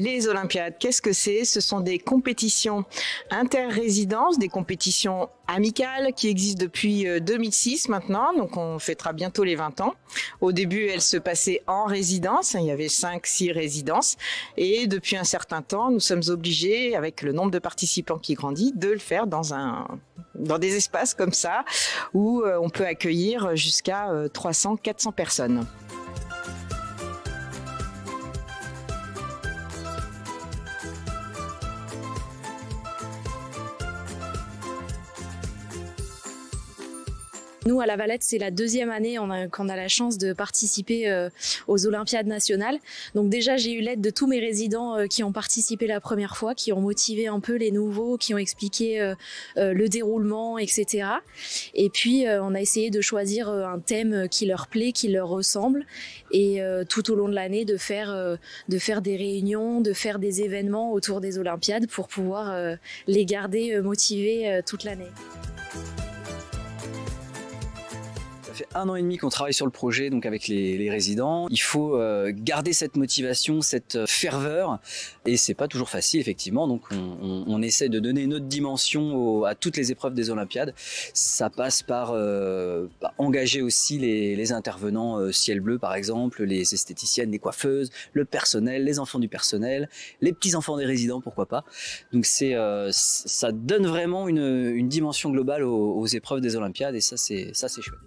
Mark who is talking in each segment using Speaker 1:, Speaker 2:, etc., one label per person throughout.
Speaker 1: Les Olympiades, qu'est-ce que c'est? Ce sont des compétitions inter-résidences, des compétitions amicales qui existent depuis 2006 maintenant, donc on fêtera bientôt les 20 ans. Au début, elles se passaient en résidence, il y avait 5-6 résidences, et depuis un certain temps, nous sommes obligés, avec le nombre de participants qui grandit, de le faire dans des espaces comme ça, où on peut accueillir jusqu'à 300-400 personnes.
Speaker 2: Nous, à La Valette, c'est la deuxième année qu'on a la chance de participer aux Olympiades nationales. Donc déjà, j'ai eu l'aide de tous mes résidents qui ont participé la première fois, qui ont motivé un peu les nouveaux, qui ont expliqué le déroulement, etc. Et puis, on a essayé de choisir un thème qui leur plaît, qui leur ressemble. Et tout au long de l'année, de faire des réunions, de faire des événements autour des Olympiades pour pouvoir les garder motivés toute l'année.
Speaker 3: Ça fait 1 an et demi qu'on travaille sur le projet, donc avec les résidents. Il faut garder cette motivation, cette ferveur, et c'est pas toujours facile effectivement. Donc on essaie de donner une autre dimension à toutes les épreuves des Olympiades. Ça passe par engager aussi les intervenants ciel bleu par exemple, les esthéticiennes, les coiffeuses, le personnel, les enfants du personnel, les petits enfants des résidents, pourquoi pas. Donc ça donne vraiment une dimension globale aux épreuves des Olympiades, et ça c'est chouette.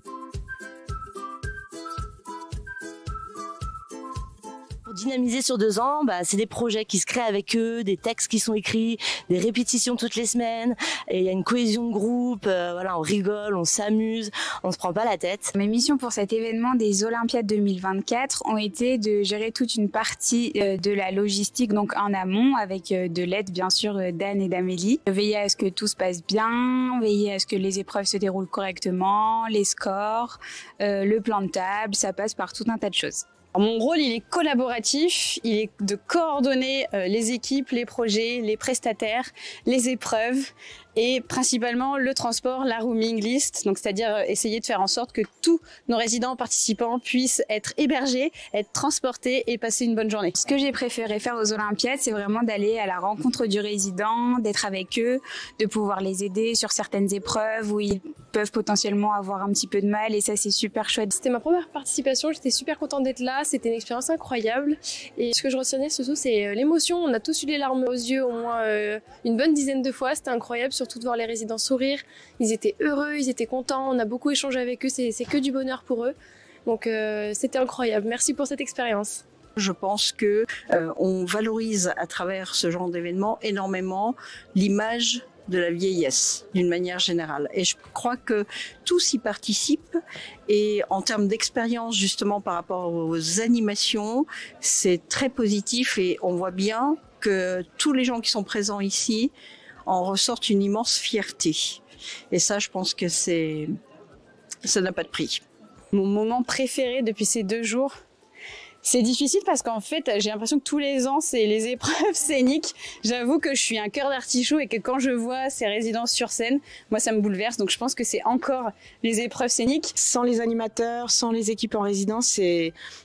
Speaker 4: Dynamiser sur 2 ans, c'est des projets qui se créent avec eux, des textes qui sont écrits, des répétitions toutes les semaines, et il y a une cohésion de groupe, voilà, on rigole, on s'amuse, on se prend pas la tête.
Speaker 5: Mes missions pour cet événement des Olympiades 2024 ont été de gérer toute une partie de la logistique, donc en amont, avec de l'aide bien sûr d'Anne et d'Amélie. Veiller à ce que tout se passe bien, veiller à ce que les épreuves se déroulent correctement, les scores, le plan de table, ça passe par tout un tas de choses.
Speaker 6: Mon rôle, il est collaboratif, il est de coordonner les équipes, les projets, les prestataires, les épreuves et principalement le transport, la rooming list, donc c'est-à-dire essayer de faire en sorte que tous nos résidents participants puissent être hébergés, être transportés et passer une bonne journée.
Speaker 5: Ce que j'ai préféré faire aux Olympiades, c'est vraiment d'aller à la rencontre du résident, d'être avec eux, de pouvoir les aider sur certaines épreuves où ils peuvent potentiellement avoir un petit peu de mal, et ça c'est super chouette.
Speaker 7: C'était ma première participation, j'étais super contente d'être là, c'était une expérience incroyable, et ce que je retiendrai surtout c'est l'émotion. On a tous eu les larmes aux yeux au moins une bonne dizaine de fois, c'était incroyable, surtout de voir les résidents sourire, ils étaient heureux, ils étaient contents, on a beaucoup échangé avec eux, c'est que du bonheur pour eux, donc c'était incroyable. Merci pour cette expérience.
Speaker 8: Je pense que on valorise à travers ce genre d'événement énormément l'image de la vieillesse d'une manière générale, et je crois que tous y participent, et en termes d'expérience justement par rapport aux animations, c'est très positif, et on voit bien que tous les gens qui sont présents ici en ressortent une immense fierté, et ça je pense que ça n'a pas de prix.
Speaker 6: Mon moment préféré depuis ces 2 jours, c'est difficile parce qu'en fait, j'ai l'impression que tous les ans, c'est les épreuves scéniques. J'avoue que je suis un cœur d'artichaut et que quand je vois ces résidents sur scène, moi, ça me bouleverse. Donc, je pense que c'est encore les épreuves scéniques.
Speaker 1: Sans les animateurs, sans les équipes en résidence,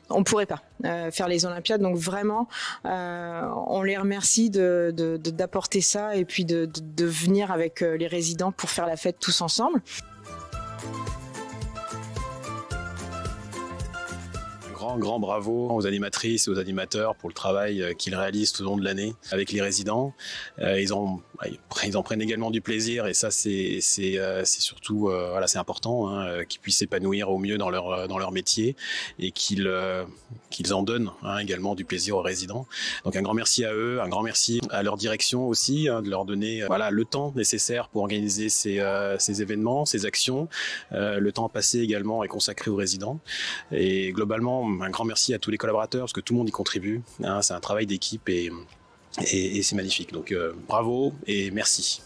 Speaker 1: on pourrait pas faire les Olympiades. Donc vraiment, on les remercie d'apporter ça, et puis de venir avec les résidents pour faire la fête tous ensemble.
Speaker 9: Grand bravo aux animatrices et aux animateurs pour le travail qu'ils réalisent tout au long de l'année avec les résidents. Ils en prennent également du plaisir, et ça c'est surtout voilà, c'est important, hein, qu'ils puissent s'épanouir au mieux dans leur métier, et qu'ils en donnent, hein, également du plaisir aux résidents. Donc un grand merci à eux, un grand merci à leur direction aussi, hein, de leur donner voilà, le temps nécessaire pour organiser ces événements, ces actions. Le temps passé également est consacré aux résidents, et globalement un grand merci à tous les collaborateurs, parce que tout le monde y contribue, hein, c'est un travail d'équipe, et c'est magnifique. Donc bravo et merci.